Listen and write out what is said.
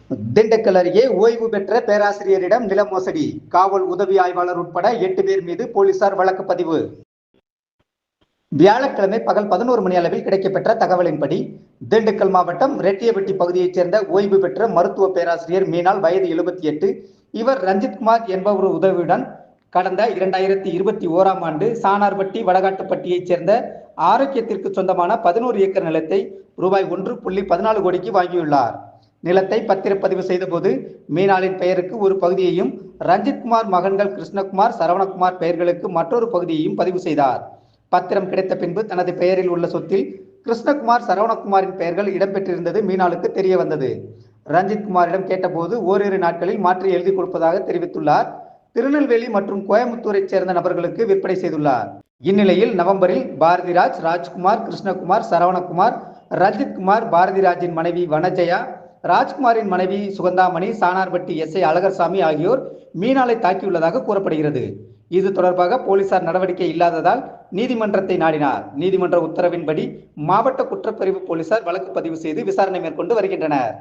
திண்டுக்கல் அருகே ஓய்வு பெற்ற பேராசிரியரிடம் நில மோசடி, காவல் உதவி ஆய்வாளர் உட்பட 8 பேர் மீது போலீசார் வழக்கு பதிவு. வியாழக்கிழமை பகல் 11 மணி அளவில் கிடைக்கப்பெற்ற தகவலின்படி, திண்டுக்கல் மாவட்டம் ரெட்டியபட்டி பகுதியைச் சேர்ந்த ஓய்வு பெற்ற மருத்துவ பேராசிரியர் மீனால், வயது 78. இவர் ரஞ்சித்குமார் என்பவர் உதவியுடன் கடந்த 2021ஆம் ஆண்டு சானார்பட்டி வடகாட்டுப்பட்டியைச் சேர்ந்த ஆரோக்கியத்திற்கு சொந்தமான 11 ஏக்கர் நிலத்தை ரூபாய் 1.14 கோடிக்கு வாங்கியுள்ளார். நிலத்தை பத்திரப்பதிவு செய்தபோது மீனாளின் பெயருக்கு ஒரு பகுதியையும், ரஞ்சித்குமார் மகன்கள் கிருஷ்ணகுமார், சரவணகுமார் பெயர்களுக்கு மற்றொரு பகுதியையும் பதிவு செய்தார். பத்திரம் கிடைத்த பின்பு தனது பெயரில் உள்ள சொத்தில் கிருஷ்ணகுமார், சரவணகுமாரின் பெயர்கள் இடம்பெற்றிருந்தது மீனாளுக்கு தெரிய வந்தது. ரஞ்சித்குமாரிடம் கேட்டபோது ஓரிரு நாட்களில் மாற்றி எழுதி கொடுப்பதாக தெரிவித்துள்ளார். திருநெல்வேலி மற்றும் கோயம்புத்தூரைச் சேர்ந்த நபர்களுக்கு விற்பனை செய்துள்ளார். இந்நிலையில் நவம்பரில் பாரதிராஜ், ராஜ்குமார், கிருஷ்ணகுமார், சரவணகுமார், ரஞ்சித்குமார், பாரதிராஜின் மனைவி வனஜயா, ராஜ்குமாரின் மனைவி சுகந்தாமணி, சானார்பட்டி எஸ்ஐ அழகர்சாமி ஆகியோர் மீனாளை தாக்கியுள்ளதாக கூறப்படுகிறது. இது தொடர்பாக போலீசார் நடவடிக்கை இல்லாததால் நீதிமன்றத்தை நாடினார். நீதிமன்ற உத்தரவின்படி மாவட்ட குற்றப்பிரிவு போலீசார் வழக்கு பதிவு செய்து விசாரணை மேற்கொண்டு வருகின்றனர்.